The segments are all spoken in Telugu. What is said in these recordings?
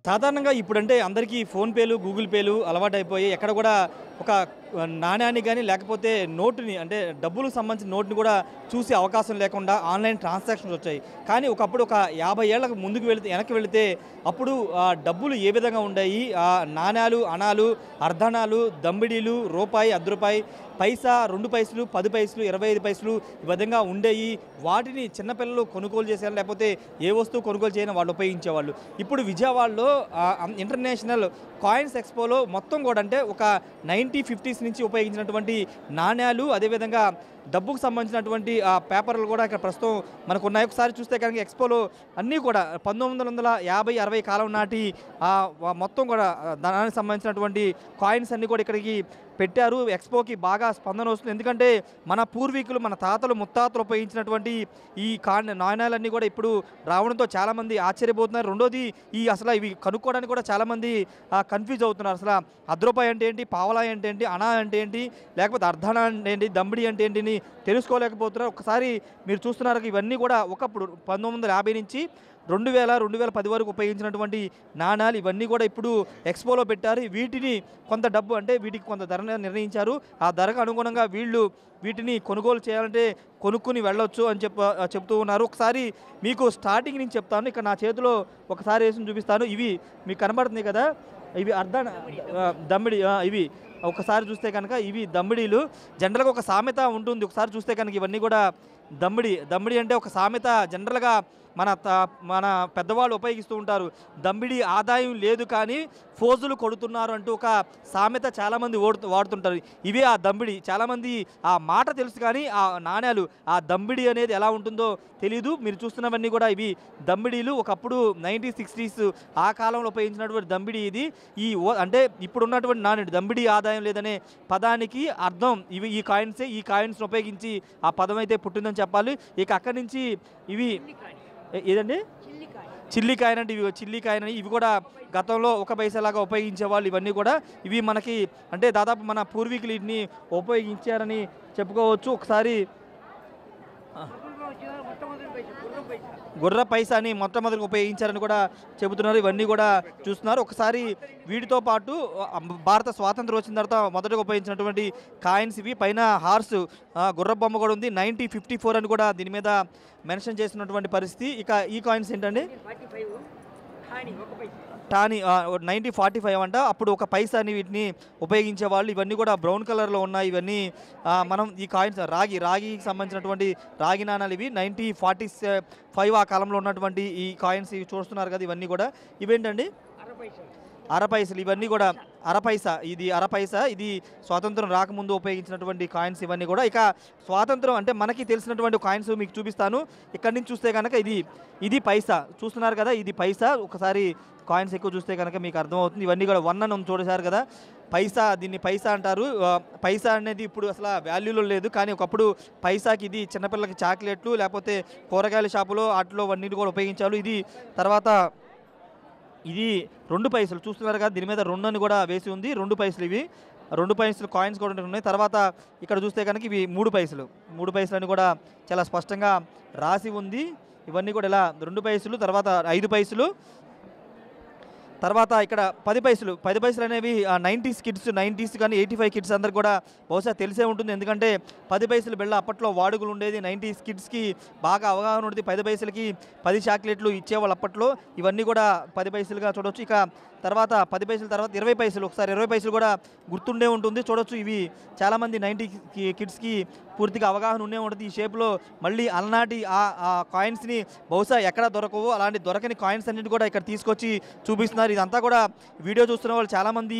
సాధారణంగా ఇప్పుడంటే అందరికీ ఫోన్‌పేలు, గూగుల్ పేలు అలవాటైపోయి ఎక్కడ కూడా ఒక నాణ్యాన్ని గాని, లేకపోతే నోటుని అంటే డబ్బులకు సంబంధించిన నోట్‌ని కూడా చూసే అవకాశం లేకుండా ఆన్‌లైన్ ట్రాన్సాక్షన్స్ వచ్చాయి. కానీ ఒకప్పుడు ఒక 50 ఏళ్లకు ముందుకు వెనక్కి వెళితే అప్పుడు డబ్బులు ఏ విధంగా ఉండేయి? నాణాలు, అణాలు, అర్ధణాలు, దంబిడీలు, రూపాయి, అర్ధ రూపాయి, పైసా, 2 పైసలు, 10 పైసలు, 25 పైసలు ఈ విధంగా ఉండేయి. వాటిని చిన్నపిల్లలు కొనుగోలు చేసేవాళ్ళు, లేకపోతే ఏ వస్తువు కొనుగోలు చేయని వాళ్ళు ఉపయోగించేవాళ్ళు. ఇప్పుడు విజయవాడలో ఇంటర్నేషనల్ కాయిన్స్ ఎక్స్‌పోలో మొత్తం కూడా అంటే ఒక 50s నుంచి ఉపయోగించినటువంటి నాణ్యాలు, అదేవిధంగా డబ్బుకు సంబంధించినటువంటి పేపర్లు కూడా ఇక్కడ ప్రస్తుతం మనకున్నాయి. ఒకసారి చూస్తే కనుక ఎక్స్‌పోలో అన్నీ కూడా 1950, 60 కాలం నాటి మొత్తం కూడా దానికి సంబంధించినటువంటి కాయిన్స్ అన్నీ కూడా ఇక్కడికి పెట్టారు. ఎక్స్‌పోకి బాగా స్పందన వస్తుంది. ఎందుకంటే మన పూర్వీకులు, మన తాతలు, ముత్తాతలు ఉపయోగించినటువంటి ఈ నాణ్యాలన్నీ కూడా ఇప్పుడు రావడంతో చాలామంది ఆశ్చర్యపోతున్నారు. రెండోది అసలు ఇవి కనుక్కోవడానికి కూడా చాలామంది కన్ఫ్యూజ్ అవుతున్నారు. అసలు అర్ధ రూపాయి అంటే ఏంటి, పావలా అంటే ఏంటి, అణా అంటే ఏంటి, లేకపోతే అర్ధణా అంటే ఏంటి, దంబిడి అంటే ఏంటిని తెలుసుకోలేకపోతున్నారు. ఒకసారి మీరు చూస్తున్నారు ఇవన్నీ కూడా ఒకప్పుడు 1950 నుంచి 2000, 2010 వరకు ఉపయోగించినటువంటి నాణాలు ఇవన్నీ కూడా ఇప్పుడు ఎక్స్‌పోలో పెట్టారు. వీటిని కొంత డబ్బు అంటే వీటికి కొంత ధర నిర్ణయించారు. ఆ ధరకు అనుగుణంగా వీటిని కొనుగోలు చేయాలంటే కొనుక్కుని వెళ్ళొచ్చు అని చెప్తూ ఉన్నారు. ఒకసారి మీకు స్టార్టింగ్ నుంచి చెప్తాను. ఇక్కడ నా చేతిలో ఒకసారి వేసి చూపిస్తాను. ఇవి మీకు కనబడుతుంది కదా, ఇవి దమ్మిడి ఇవి ఒకసారి చూస్తే కనుక ఇవి దంబిడీలు. జనరల్‌గా ఒక సామెత ఉంటుంది. ఒకసారి చూస్తే కనుక ఇవన్నీ కూడా దంబిడి అంటే ఒక సామెత జనరల్‌గా మన పెద్దవాళ్ళు ఉపయోగిస్తూ ఉంటారు. దంబిడి ఆదాయం లేదు కానీ ఫోజులు కొడుతున్నారు అంటూ ఒక సామెత చాలామంది వాడుతుంటారు. ఇవే ఆ దంబిడి. చాలామంది ఆ మాట తెలుసు కానీ ఆ నాణ్యాలు, ఆ దంబిడి అనేది ఎలా ఉంటుందో తెలీదు. మీరు చూస్తున్నవన్నీ కూడా ఇవి దంబిడీలు. ఒకప్పుడు 1960s ఆ కాలంలో ఉపయోగించినటువంటి దంబిడి ఇది. అంటే ఇప్పుడున్నటువంటి నాణ్యుడు దంబిడి ఆదాయం లేదనే పదానికి అర్థం ఈ కాయిన్సే. ఈ కాయిన్స్‌ని ఉపయోగించి ఆ పదం అయితే పుట్టిందని చెప్పాలి. ఇక అక్కడి నుంచి ఇవి ఏదండి చిల్లి కాయిన్ అంటే ఇవి చిల్లి కాయిన్ అని ఇవి కూడా గతంలో 1 పైసలాగా ఉపయోగించేవాళ్ళు. ఇవన్నీ కూడా ఇవి మనకి అంటే దాదాపు మన పూర్వీకులు వీటిని ఉపయోగించారని చెప్పుకోవచ్చు. ఒకసారి గుర్ర పైసా అని మొట్టమొదటిగా ఉపయోగించారని కూడా చెబుతున్నారు. ఇవన్నీ కూడా చూస్తున్నారు. ఒకసారి వీటితో పాటు భారత స్వాతంత్రం వచ్చిన తర్వాత మొదటగా ఉపయోగించినటువంటి కాయిన్స్ ఇవి. పైన గుర్ర బొమ్మ కూడా ఉంది. 1954 అని కూడా దీని మీద మెన్షన్ చేసినటువంటి పరిస్థితి. ఇక ఈ కాయిన్స్ ఏంటండి, టానీ 1945 అంట. అప్పుడు 1 పైసా అని వీటిని ఉపయోగించేవాళ్ళు. ఇవన్నీ కూడా బ్రౌన్ కలర్లో ఉన్నాయి. ఇవన్నీ మనం ఈ కాయిన్స్ రాగికి సంబంధించినటువంటి రాగి నాణాలు ఇవి. 1945 ఆ కాలంలో ఉన్నటువంటి ఈ కాయిన్స్ ఇవి చూస్తున్నారు కదా, ఇవన్నీ కూడా ఇవేంటండి అర పైసలు. ఇవన్నీ కూడా అర పైసా. ఇది స్వాతంత్రం రాకముందు ఉపయోగించినటువంటి కాయిన్స్ ఇవన్నీ కూడా. ఇక స్వాతంత్రం అంటే మనకి తెలిసినటువంటి కాయిన్స్ మీకు చూపిస్తాను. ఇక్కడి నుంచి చూస్తే కనుక ఇది పైసా చూస్తున్నారు కదా, ఇది పైసా. ఒకసారి కాయిన్స్ ఎక్కువ చూస్తే కనుక మీకు అర్థమవుతుంది. ఇవన్నీ కూడా 1 అని చూడసారు కదా, పైసా. దీన్ని పైసా అంటారు. పైసా అనేది ఇప్పుడు అసలు వాల్యూలో లేదు. కానీ ఒకప్పుడు పైసాకి ఇది చిన్నపిల్లలకి చాక్లెట్లు, లేకపోతే కూరగాయల షాపులో వాటిలో అన్నిటి కూడా ఉపయోగించారు. ఇది 2 పైసలు చూస్తున్నారు కదా, దీని మీద 2 అని కూడా వేసి ఉంది. 2 పైసలు ఇవి. 2 పైసలు కాయిన్స్ కూడా ఉన్నాయి. తర్వాత ఇక్కడ చూస్తే కనుక ఇవి 3 పైసలు. 3 పైసలు అని కూడా చాలా స్పష్టంగా రాసి ఉంది. ఇవన్నీ కూడా ఇలా 2 పైసలు, తర్వాత 5 పైసలు, తర్వాత ఇక్కడ 10 పైసలు. 10 పైసలు అనేవి 90s కానీ 85 కిడ్స్ అందరికి కూడా బహుశా తెలిసే ఉంటుంది. ఎందుకంటే 10 పైసలు బిళ్ళ అప్పట్లో వాడుకలు ఉండేది. 90s కిడ్స్కి బాగా అవగాహన ఉండేది. 10 పైసలకి 10 చాక్లెట్లు ఇచ్చేవాళ్ళు అప్పట్లో. ఇవన్నీ కూడా 10 పైసలుగా చూడవచ్చు. ఇక తర్వాత 10 పైసలు తర్వాత 20 పైసలు. ఒకసారి 20 పైసలు కూడా గుర్తుండే ఉంటుంది, చూడొచ్చు. ఇవి చాలామంది 90 కిడ్స్కి పూర్తిగా అవగాహన ఉండే ఉంటుంది. ఈ షేప్లో మళ్ళీ అలనాటి ఆ కాయిన్స్ని బహుశా ఎక్కడ దొరకవు. అలాంటి దొరకని కాయిన్స్ అన్నిటి కూడా ఇక్కడ తీసుకొచ్చి చూపిస్తున్నారు. ఇదంతా కూడా వీడియో చూస్తున్న వాళ్ళు చాలామంది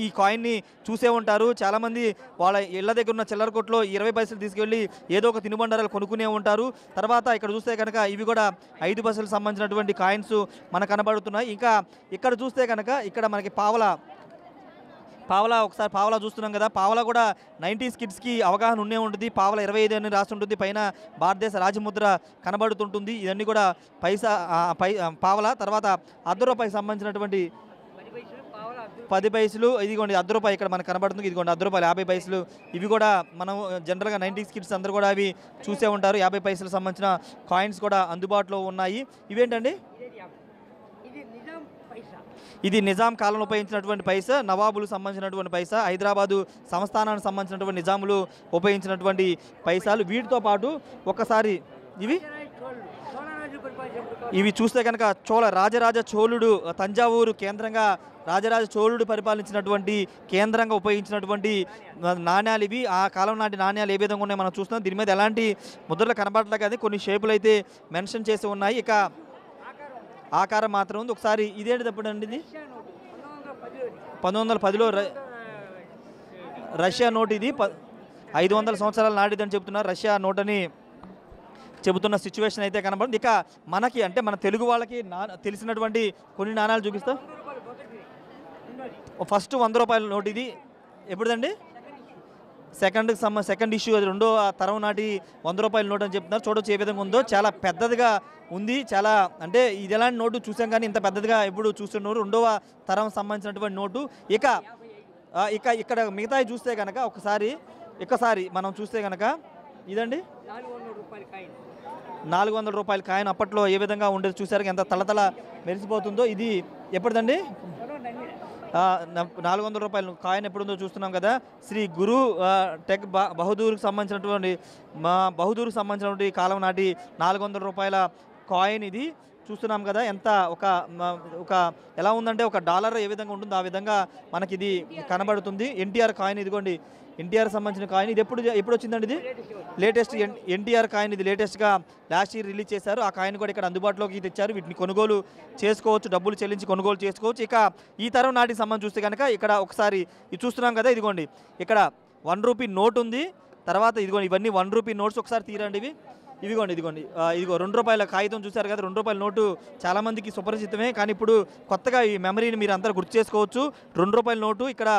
ఈ కాయిన్ని చూసే ఉంటారు. చాలామంది వాళ్ళ ఇళ్ల దగ్గర ఉన్న చిల్లర కొట్లో 20 పైసలు తీసుకెళ్ళి ఏదో ఒక తినుబండారాలు కొనుక్కునే ఉంటారు. తర్వాత ఇక్కడ చూస్తే కనుక ఇవి కూడా 5 పైసలకు సంబంధించినటువంటి కాయిన్స్ మనకు కనబడుతున్నాయి. ఇంకా ఇక్కడ చూస్తే కనుక ఇక్కడ మనకి ఒకసారి పావలా చూస్తున్నాం కదా, పావలా కూడా 90s కిడ్స్కి అవగాహన ఉండే ఉంటుంది. పావలా 25 అని రాసి ఉంటుంది. పైన భారతదేశ రాజముద్ర కనబడుతుంటుంది. ఇవన్నీ కూడా పావలా. తర్వాత అర్ధ రూపాయికి సంబంధించినటువంటి 10 పైసలు. ఇదిగోండి అర్ధ రూపాయి ఇక్కడ మనకు కనబడుతుంది. ఇదిగోండి అర్ధ రూపాయలు 50 పైసలు. ఇవి కూడా మనం జనరల్గా 90s కిడ్స్ అందరూ కూడా అవి చూసే ఉంటారు. 50 పైసలకు సంబంధించిన కాయిన్స్ కూడా అందుబాటులో ఉన్నాయి. ఇవేంటండి, ఇది నిజాం కాలంలో ఉపయోగించినటువంటి పైసా, నవాబులు సంబంధించినటువంటి పైసా, హైదరాబాదు సంస్థానానికి సంబంధించినటువంటి నిజాములు ఉపయోగించినటువంటి పైసాలు. వీటితో పాటు ఒకసారి ఇవి చూస్తే కనుక రాజరాజ చోళుడు తంజావూరు కేంద్రంగా రాజరాజ చోళుడు పరిపాలించినటువంటి కేంద్రంగా ఉపయోగించినటువంటి నాణ్యాలు ఇవి. ఆ కాలం నాటి నాణ్యాలు ఏ విధంగా ఉన్నాయో మనం చూస్తున్నాం. దీని మీద ఎలాంటి ముద్రలు కనబడట్లేదు, కానీ కొన్ని షేపులు అయితే మెన్షన్ చేసి ఉన్నాయి. ఇక ఆకారం మాత్రం ఉంది. ఒకసారి ఇదేంటి తప్పండి, ఇది 1910లో రష్యా నోట్. ఇది 500 సంవత్సరాల నాటిదని చెబుతున్నారు. రష్యా నోట్ అని చెబుతున్న సిచ్యువేషన్ అయితే కనబడుతుంది. ఇక మనకి అంటే మన తెలుగు వాళ్ళకి తెలిసినటువంటి కొన్ని నాణాలు చూపిస్తాం. ఫస్ట్ 100 రూపాయల నోట్. ఇది ఎప్పుడుదండి? సెకండ్ ఇష్యూ, అది రెండో తరం నాటి 100 రూపాయల నోట్ అని చెప్తున్నారు. చూడొచ్చు ఏ విధంగా ఉందో, చాలా పెద్దదిగా ఉంది. చాలా అంటే ఇది ఎలాంటి నోటు చూసాం కానీ ఇంత పెద్దదిగా ఎప్పుడు చూస్తున్నారు. రెండవ తరం సంబంధించినటువంటి నోటు. ఇక ఇక్కడ మిగతాయి చూస్తే కనుక ఒకసారి మనం చూస్తే కనుక ఇదండి 400 రూపాయల కాయిన్. అప్పట్లో ఏ విధంగా ఉండేది చూసారు, ఎంత తళతళ మెరిసిపోతుందో. ఇది ఎప్పటిదండి? 400 రూపాయల కాయిన్ ఎప్పుడుందో చూస్తున్నాం కదా. శ్రీ గురు టెక్ బహదూర్కి సంబంధించినటువంటి కాలం నాటి 400 రూపాయల కాయిన్ ఇది చూస్తున్నాం కదా. ఎంత ఒక ఎలా ఉందంటే ఒక డాలర్ ఏ విధంగా ఉంటుందో ఆ విధంగా మనకి ఇది కనబడుతుంది. ఎన్టీఆర్ కాయిన్, ఇదిగోండి ఎన్టీఆర్ సంబంధించిన కాయిన్. ఇది ఎప్పుడు వచ్చిందండి? ఇది లేటెస్ట్ ఎన్టీఆర్ కాయిన్. ఇది లేటెస్ట్గా లాస్ట్ ఇయర్ రిలీజ్ చేశారు. ఆ కాయిన్ కూడా ఇక్కడ అందుబాటులోకి తెచ్చారు. వీటిని కొనుగోలు చేసుకోవచ్చు, డబ్బులు చెల్లించి కొనుగోలు చేసుకోవచ్చు. ఇక ఈ తరం నాటికి సంబంధించి చూస్తే కనుక ఇక్కడ ఒకసారి ఇది చూస్తున్నాం కదా. ఇదిగోండి ఇక్కడ 1 రూపీ నోట్ ఉంది. తర్వాత ఇదిగోండి ఇవన్నీ 1 రూపీ నోట్స్. ఒకసారి తీరండి ఇదిగో 2 రూపాయల కాగితం చూశారు కదా. 2 రూపాయల నోటు చాలామందికి సుపరిచితమే, కానీ ఇప్పుడు కొత్తగా ఈ మెమరీని మీరు అందరూ గుర్తు చేసుకోవచ్చు. 2 రూపాయల నోటు, ఇక్కడ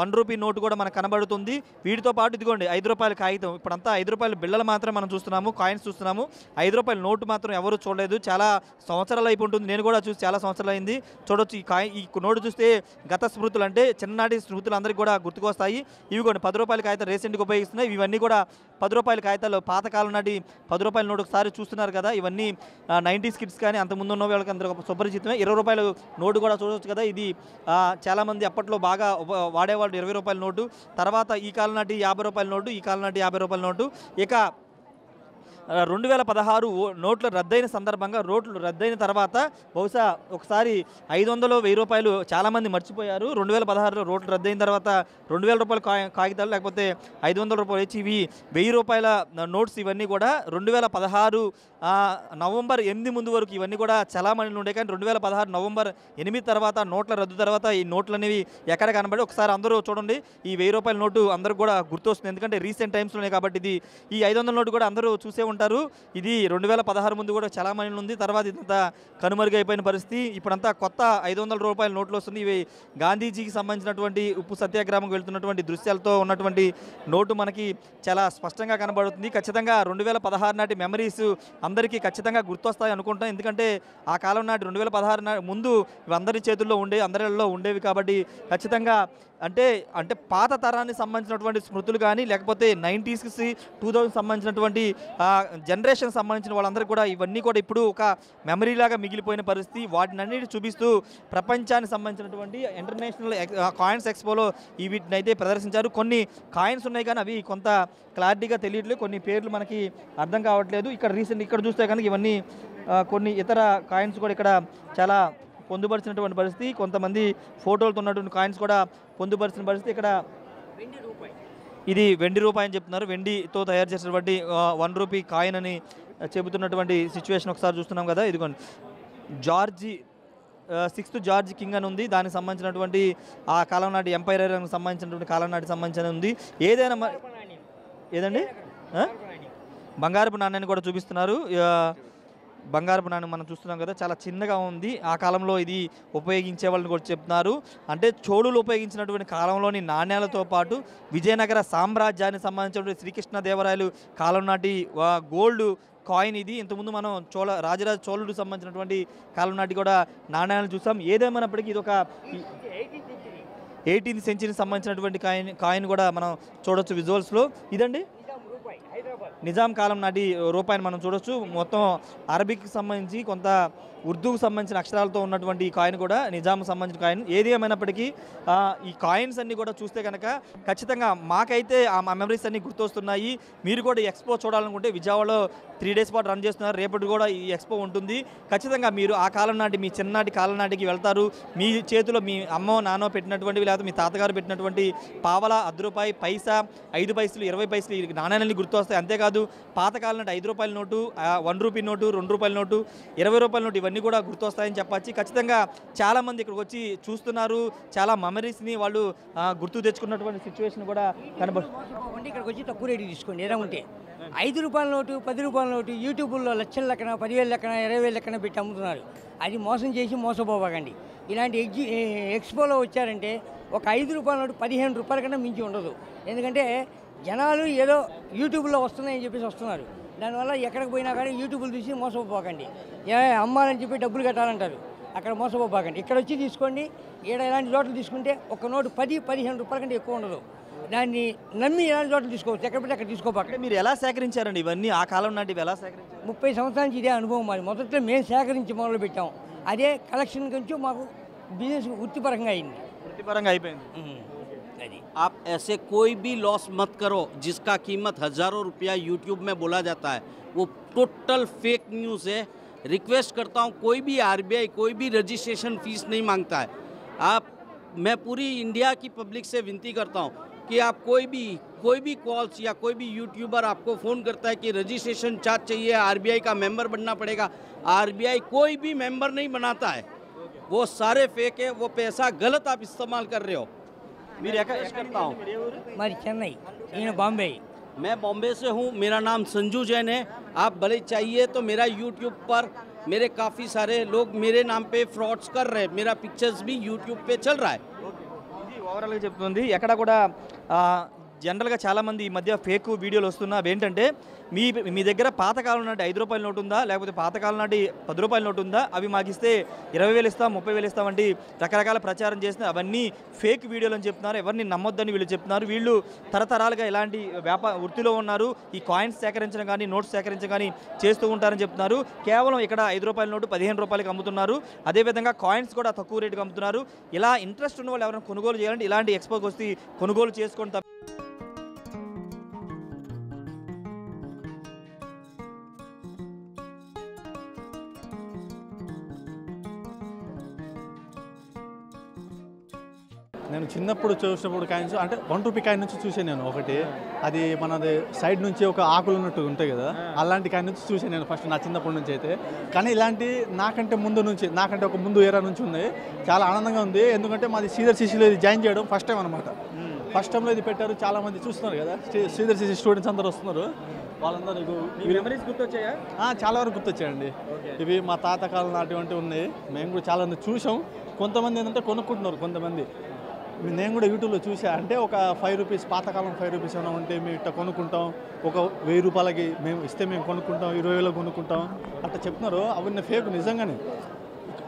1 రూపీ నోటు కూడా మనకు కనబడుతుంది. వీటితో పాటు ఇదిగోండి 5 రూపాయల కాగితం. ఇప్పుడంతా 5 రూపాయల బిళ్ళలు మాత్రం మనం చూస్తున్నాము, కాయిన్స్ చూస్తున్నాము. 5 రూపాయల నోటు మాత్రం ఎవరు చూడలేదు. చాలా సంవత్సరాలు అయిపోయి ఉంటుంది, నేను కూడా చూసి చాలా సంవత్సరాలు అయింది. చూడొచ్చు ఈ నోటు చూస్తే గత స్మృతులు అంటే చిన్ననాటి స్మృతులు అందరికీ కూడా గుర్తుకొస్తాయి. ఇవి కూడా 10 రూపాయల కాగితం రీసెంట్గా ఉపయోగిస్తున్నాయి. ఇవన్నీ కూడా 10 రూపాయల కాగితాలు, పాతకాలం నాటి 10 రూపాయల నోటు. ఒకసారి చూస్తున్నారు కదా, ఇవన్నీ 90s కిడ్స్ కానీ అంతకుముందు ఉన్న వాళ్ళకి అందరూ సుపరిచితమే. 20 రూపాయల నోటు కూడా చూడవచ్చు కదా. ఇది చాలామంది అప్పట్లో బాగా వాడేవాళ్ళు. 20 రూపాయల నోటు. తర్వాత ఈ కాలం నాటి 50 రూపాయల నోటు, ఈ కాలం నాటి 50 రూపాయల నోటు. ఇక 2016 నోట్లు రద్దయిన సందర్భంగా, నోట్లు రద్దయిన తర్వాత బహుశా ఒకసారి 500, 1000 రూపాయలు చాలామంది మర్చిపోయారు. 2016లో నోట్లు రద్దయిన తర్వాత 2000 రూపాయల కాగితాలు లేకపోతే 500 రూపాయలు వచ్చి ఇవి 1000 రూపాయల నోట్స్. ఇవన్నీ కూడా 2016 నవంబర్ 8 ముందు వరకు ఇవన్నీ కూడా చలామణిలో ఉండే. కానీ 2016 నవంబర్ 8 తర్వాత నోట్ల రద్దు తర్వాత ఈ నోట్లు అనేవి ఎక్కడ కనబడి. ఒకసారి అందరూ చూడండి, ఈ 1000 రూపాయల నోటు అందరూ కూడా గుర్తొస్తుంది, ఎందుకంటే రీసెంట్ టైమ్స్లోనే కాబట్టి. ఇది ఈ 500 నోటు కూడా అందరూ చూసే ఉంటారు. ఇది 2016 ముందు కూడా చలామణిలో ఉంది. తర్వాత ఇదంతా కనుమరుగైపోయిన పరిస్థితి. ఇప్పుడంతా కొత్త 500 రూపాయల నోట్లు వస్తుంది. ఇవి గాంధీజీకి సంబంధించినటువంటి ఉప్పు సత్యాగ్రహంకి వెళ్తున్నటువంటి దృశ్యాలతో ఉన్నటువంటి నోటు మనకి చాలా స్పష్టంగా కనబడుతుంది. ఖచ్చితంగా 2016 నాటి మెమరీస్ అందరికీ ఖచ్చితంగా గుర్తొస్తాయి అనుకుంటాం, ఎందుకంటే ఆ కాలం నాటి 2016 ముందు ఇవి అందరి చేతుల్లో అందరిలో ఉండేవి కాబట్టి ఖచ్చితంగా అంటే పాత తరానికి సంబంధించినటువంటి స్మృతులు కానీ లేకపోతే 90s 2000 సంబంధించినటువంటి జనరేషన్ సంబంధించిన వాళ్ళందరూ కూడా ఇవన్నీ కూడా ఇప్పుడు ఒక మెమరీలాగా మిగిలిపోయిన పరిస్థితి. వాటిని అన్నిటి చూపిస్తూ ప్రపంచానికి సంబంధించినటువంటి ఇంటర్నేషనల్ కాయిన్స్ ఎక్స్పోలో వీటిని అయితే ప్రదర్శించారు. కొన్ని కాయిన్స్ ఉన్నాయి కానీ అవి కొంత క్లారిటీగా తెలియట్లేదు, కొన్ని పేర్లు మనకి అర్థం కావట్లేదు. ఇక్కడ చూస్తే కనుక ఇవన్నీ కొన్ని ఇతర కాయిన్స్ కూడా ఇక్కడ చాలా పొందుపరిచినటువంటి పరిస్థితి. కొంతమంది ఫోటోలతో ఉన్నటువంటి కాయిన్స్ కూడా పొందుపరిచిన పరిస్థితి. ఇక్కడ ఇది వెండి రూపాయి అని చెప్తున్నారు, వెండితో తయారు చేసినటువంటి 1 రూపీ కాయిన్ అని చెబుతున్నటువంటి సిచ్యువేషన్ ఒకసారి చూస్తున్నాం కదా. ఇదిగోండి జార్జి 6th జార్జ్ కింగ్ అని ఉంది, దానికి సంబంధించినటువంటి ఆ కాలం నాటి ఎంపైర్ సంబంధించినటువంటి కాలం నాటి సంబంధించిన ఉంది. ఏదండి బంగారపు నాణ్యాన్ని కూడా చూపిస్తున్నారు. బంగారపు నాణ్యం మనం చూస్తున్నాం కదా, చాలా చిన్నగా ఉంది. ఆ కాలంలో ఇది ఉపయోగించే వాళ్ళని కూడా చెప్తున్నారు. అంటే చోళులు ఉపయోగించినటువంటి కాలంలోని నాణ్యాలతో పాటు విజయనగర సామ్రాజ్యానికి సంబంధించినటువంటి శ్రీకృష్ణదేవరాయలు కాలం నాటి గోల్డ్ కాయిన్ ఇది. ఇంతకుముందు మనం రాజరాజ చోళుడికి సంబంధించినటువంటి కాలం నాటి కూడా నాణ్యాలను చూసాం. ఏదేమైనప్పటికీ ఇది ఒక 18th సెంచరీకి సంబంధించినటువంటి కాయిన్ కూడా మనం చూడొచ్చు విజువల్స్లో. ఇదండి నిజాం కాలం నాటి రూపాయిని మనం చూడొచ్చు. మొత్తం అరబిక్కి సంబంధించి కొంత ఉర్దూకు సంబంధించిన అక్షరాలతో ఉన్నటువంటి ఈ కాయిన్ కూడా నిజాంకు సంబంధించిన కాయిన్. ఏది ఏమైనప్పటికీ ఈ కాయిన్స్ అన్నీ కూడా చూస్తే కనుక ఖచ్చితంగా మాకైతే ఆ మెమరీస్ అన్నీ గుర్తొస్తున్నాయి. మీరు కూడా ఈ ఎక్స్పో చూడాలనుకుంటే విజయవాడలో 3 days పాటు రన్ చేస్తున్నారు. రేపటి కూడా ఈ ఎక్స్పో ఉంటుంది. ఖచ్చితంగా మీరు ఆ కాలం నాటి మీ చిన్ననాటి కాలం నాటికి వెళ్తారు. మీ చేతిలో మీ అమ్మో నాన్నో పెట్టినటువంటివి లేదా మీ తాతగారు పెట్టినటువంటి పావలా, రూపాయి, పైసా, 5 పైసలు, 20 పైసలు ఈ నాణ్యాలన్నీ గుర్తొస్తాయి. అంతేకాదు పాతకాలం నాటి 5 రూపాయల నోటు, 1 రూపీ నోటు, 2 రూపాయల నోటు, 20 రూపాయల నోటు ఇవన్నీ కూడా గుర్తొస్తాయని చెప్పచ్చు. ఖచ్చితంగా చాలామంది ఇక్కడికి వచ్చి చూస్తున్నారు. చాలా మెమరీస్ని వాళ్ళు గుర్తు తెచ్చుకున్నటువంటి సిచ్యువేషన్ కూడా కనబడుతుంది. ఇక్కడికి వచ్చి తక్కువ రేటు తీసుకోండి. ఏదైనా ఉంటే 5 రూపాయల నోటు, 10 రూపాయల నోటు యూట్యూబ్లో లక్షల లెక్కన, 10,000 లెక్కన, 20,000 లెక్కన పెట్టి అమ్ముతున్నారు. అది మోసం చేసి మోసపోబాకండి. ఇలాంటి ఎక్స్పోలో వచ్చారంటే ఒక 5 రూపాయల నోటు 15 రూపాయల కన్నా మించి ఉండదు. ఎందుకంటే జనాలు ఏదో యూట్యూబ్లో వస్తున్నాయని చెప్పేసి వస్తున్నారు. దానివల్ల ఎక్కడికి పోయినా కానీ యూట్యూబ్లు చూసి మోసపోకండి. అమ్మాలని చెప్పి డబ్బులు కట్టాలంటారు, అక్కడ మోసపోకండి. ఇక్కడ వచ్చి తీసుకోండి. ఇలాంటి చోట్ల తీసుకుంటే ఒక నోటు 10-15 రూపాయల కంటే ఎక్కువ ఉండదు. దాన్ని నమ్మి ఇలాంటి చోట్ల తీసుకోవచ్చు. ఎక్కడ పెట్టి అక్కడ తీసుకోపాకండి. మీరు ఎలా సేకరించారండి ఇవన్నీ? ఆ కాలం నాటివి ఎలా సేకరించారు? 30 సంవత్సరాల నుంచి ఇదే అనుభవం మాది. మొదట్లో మేము సేకరించి మొదలు పెట్టాం. అదే కలెక్షన్ కొంచెం మాకు బిజినెస్ వృత్తిపరంగా అయింది. వృత్తిపరంగా అయిపోయింది. आप ऐसे कोई भी लॉस मत करो जिसका कीमत हज़ारों रुपया यूट्यूब में बोला जाता है, वो टोटल फेक न्यूज़ है। रिक्वेस्ट करता हूँ, कोई भी आरबीआई कोई भी रजिस्ट्रेशन फीस नहीं मांगता है। मैं पूरी इंडिया की पब्लिक से विनती करता हूँ कि आप कोई भी कॉल्स या कोई भी यूट्यूबर आपको फ़ोन करता है कि रजिस्ट्रेशन चार्ज चाहिए, आरबीआई का मेंबर बनना पड़ेगा, आरबीआई कोई भी मेंबर नहीं बनाता है। वो सारे फेक है, वो पैसा गलत आप इस्तेमाल कर रहे हो। करता हूँ మరి చెన్నై, ఈయన బాంబే. मैं बॉम्बे से हूँ, मेरा नाम संजू जैन है। आप भले चाहिए तो मेरा यूट्यूब पर मेरे काफ़ी सारे लोग मेरे नाम पे फ्रॉड्स कर रहे हैं, मेरा पिक्चर्स भी यूट्यूब पे चल रहा है। ఓవరాల్గా చెప్తుంది. ఎక్కడ కూడా జనరల్గా చాలామంది ఈ మధ్య ఫేక్ వీడియోలు వస్తున్నా ఏంటంటే మీ దగ్గర పాతకాలం నాటి 5 రూపాయల నోటు ఉందా, లేకపోతే పాతకాలం నాటి 10 రూపాయల నోటు ఉందా, అవి మాకు ఇస్తే 20,000 ఇస్తాం, 30,000 ఇస్తాం వంటి రకరకాల ప్రచారం చేసిన అవన్నీ ఫేక్ వీడియోలు అని చెప్తున్నారు. ఎవరిని నమ్మొద్దని వీళ్ళు చెప్తున్నారు. వీళ్ళు తరతరాలుగా ఇలాంటి వృత్తిలో ఉన్నారు. ఈ కాయిన్స్ సేకరించడం కానీ నోట్స్ సేకరించడం కానీ చేస్తూ ఉంటారని చెప్తున్నారు. కేవలం ఇక్కడ 5 రూపాయల నోటు 15 రూపాయలకి అమ్ముతున్నారు. అదేవిధంగా కాయిన్స్ కూడా తక్కువ రేటుకి అమ్ముతున్నారు. ఇలా ఇంట్రెస్ట్ ఉన్న వాళ్ళు ఎవరైనా కొనుగోలు చేయాలంటే ఇలాంటి ఎక్స్పోకి వస్తే కొనుగోలు చేసుకొని నేను చిన్నప్పుడు చూసినప్పుడు కాయిన్స్ అంటే 1 రూపీ కాయిన్ నుంచి చూసాను నేను ఒకటి. అది మనది సైడ్ నుంచి ఒక ఆకులు ఉన్నట్టు ఉంటాయి కదా, అలాంటి కాయిన్ నుంచి చూసాను నేను ఫస్ట్ నా చిన్నప్పటి నుంచి అయితే. కానీ ఇలాంటి నాకంటే ఒక ముందు ఏరా నుంచి ఉంది. చాలా ఆనందంగా ఉంది. ఎందుకంటే మాది శ్రీధర్ సిసిలో ఇది జాయిన్ చేయడం ఫస్ట్ టైం అనమాట. ఫస్ట్ టైంలో ఇది పెట్టారు. చాలామంది చూస్తున్నారు కదా, శ్రీధర్ సిసి స్టూడెంట్స్ అందరూ వస్తున్నారు. వాళ్ళందరూ మెమరీస్ గుర్తొచ్చాయా? చాలా వరకు గుర్తొచ్చాయండి. ఇవి మా తాతకాలం నాటివంటివి ఉన్నాయి. మేము కూడా చాలా మంది చూసాం. కొంతమంది ఏంటంటే కొనుక్కుంటున్నారు. కొంతమంది నేను కూడా యూట్యూబ్లో చూసా. అంటే ఒక 5 రూపీస్, పాతకాలం 5 రూపీస్ ఏమైనా ఉంటే మేము ఇట్లా కొనుక్కుంటాం, ఒక 1000 రూపాయలకి మేము ఇస్తే మేము కొనుక్కుంటాం, 20,000 కొనుక్కుంటాం అట్లా చెప్తున్నారు. అవన్నీ ఫేక్ నిజంగానే.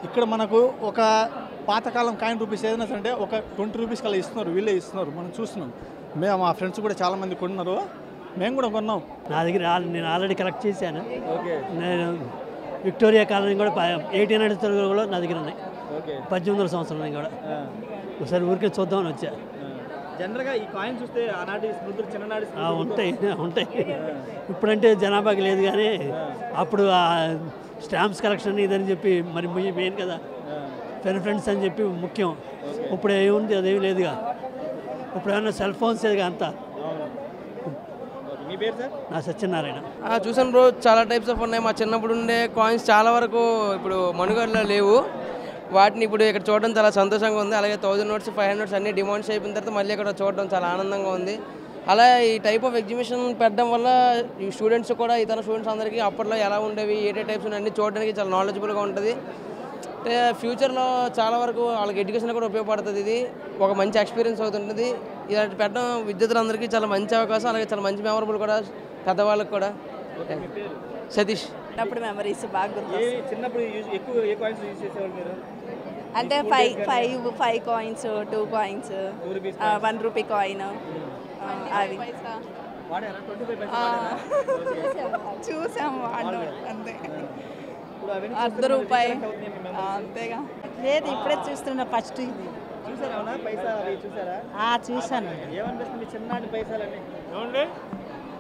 ఇక్కడ మనకు ఒక పాతకాలం కాయిన్ రూపీస్ ఏదైనా సరే అంటే ఒక 20 రూపీస్ కల్లా ఇస్తున్నారు, వీళ్ళే ఇస్తున్నారు. మనం చూస్తున్నాం. మా ఫ్రెండ్స్ కూడా చాలామంది కొన్నారు, మేము కూడా కొన్నాం. నా దగ్గర నేను ఆల్రెడీ కలెక్ట్ చేశాను. నేను విక్టోరియా కాలనీ కూడా 1800 కూడా నా దగ్గర ఉన్నాయి. 1800 సంవత్సరాలు కూడా ఒకసారి ఊరికే చూద్దామని వచ్చా. జనరల్గా ఈ కాయిన్ చూస్తే ఆనాటి స్మృతులు, చిన్ననాటి ఉంటాయి. ఇప్పుడంటే జనాభాకి లేదు కానీ అప్పుడు ఆ స్టాంప్స్ కలెక్షన్ ఇదని చెప్పి మరి మెయిన్ కదా, ఫ్రెండ్స్ అని చెప్పి ముఖ్యం. ఇప్పుడు ఏముంది, అదేమి లేదుగా. ఇప్పుడు ఏమన్నా సెల్ ఫోన్స్ ఏదిగా అంతా. నా సత్యనారాయణ. చూసాను బ్రో, చాలా టైప్స్ ఆఫ్ ఉన్నాయి. మా చిన్నప్పుడు ఉండే కాయిన్స్ చాలా వరకు ఇప్పుడు మనుగడలో లేవు. వాటిని ఇప్పుడు ఇక్కడ చూడడం చాలా సంతోషంగా ఉంది. అలాగే 1000 నోట్స్, 500 నోట్స్ అన్నీ డిమాండ్స్ అయిపోయిన తర్వాత మళ్ళీ ఇక్కడ చూడడం చాలా ఆనందంగా ఉంది. అలా ఈ టైప్ ఆఫ్ ఎగ్జిబిషన్ పెట్టడం వల్ల ఈ స్టూడెంట్స్ కూడా, ఇతర స్టూడెంట్స్ అందరికీ అప్పట్లో ఎలా ఉండేవి, ఏ టైప్స్ అన్నీ చూడడానికి చాలా నాలెడ్జబుల్గా ఉంటుంది. అంటే ఫ్యూచర్లో చాలా వరకు వాళ్ళకి ఎడ్యుకేషన్ కూడా ఉపయోగపడుతుంది. ఇది ఒక మంచి ఎక్స్పీరియన్స్ అవుతుంటుంది. ఇలాంటి పెట్టడం విద్యార్థులందరికీ చాలా మంచి అవకాశం, అలాగే చాలా మంచి మెమరబుల్ కూడా పెద్దవాళ్ళకి కూడా. సతీష్. అప్పుడు మెమరీస్ బాగా గుర్తొస్తాయి. చిన్నప్పుడు ఎక్కువ ఏ కాయిన్స్ యూజ్ చేసేవాళ్ళు మీరు? అంటే 5 కాయిన్స్, 2 కాయిన్స్, 1 రూపీ కాయిన్, అవి వాడారా 25 పైసలు వాడారా? ఓకే. చూసాము వాడు అంతే ఇప్పుడు అవన్నీ అర్ధ చూస్తే రూపాయి మనకి అవుతుంది మీ memories. అంతేగా లేదు ఇప్పుడే చూస్తున్నా ఫస్ట్ ఇది చూసారా ఏమన్నా పైసా అవి చూసారా? చూశాను ఏమనిపిస్తుంది మీ చిన్ననాటి పైసలన్నీ?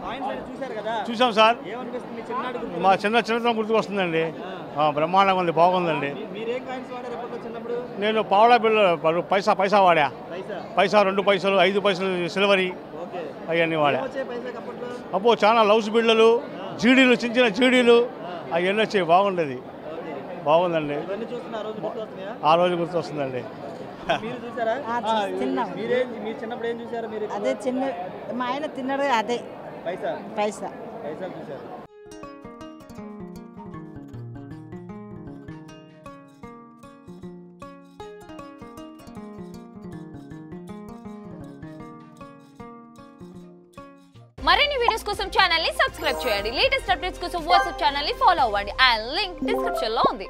కాయిన్స్ అన్ని చూసారు కదా? చూసాం సార్, ఏమనిపిస్తుంది మీ చిన్ననాటి గుర్తు? మా చిన్నతనం గుర్తుకు వస్తుందండి. బ్రహ్మాండంగా ఉంది, బాగుందండి. మీరేం కాయిన్స్ వాడారు ఎప్పటికో చిన్నప్పుడు? నేను పావలా బిళ్ళ పైసా వాడా. పైసా 2 పైసలు 5 పైసలు సిల్వరీ ఓకే. అవన్నీ వాడా. వచ్చే పైసలకి అప్పట్లో? అబ్బో చాలా లవ్స్ బిళ్ళలు, జీడీలు, చిన్న చిన్న జీడీలు అవన్నీ వచ్చాయి, బాగుండేది, బాగుందండి. ఇవన్నీ చూస్తున్న ఆ రోజు గుర్తు వస్తున్నాయా? ఆ రోజు గుర్తు వస్తుందండి. మీరు చూసారా? తిన్నాం మీరు చిన్నప్పుడు ఏం చూసారు మీరు? అదే చిన్న మా ఆయన తిన్నాడు అదే పైసా పైసా పైసలు చూసారు. మరిన్ని వీడియోస్ కోసం ఛానల్ ని సబ్స్క్రైబ్ చేయండి. లేటెస్ట్ అప్డేట్స్ కోసం వాట్సాప్ ఛానల్ ని ఫాలో అవ్వండి. అండ్ లింక్ డిస్క్రిప్షన్ లో ఉంది.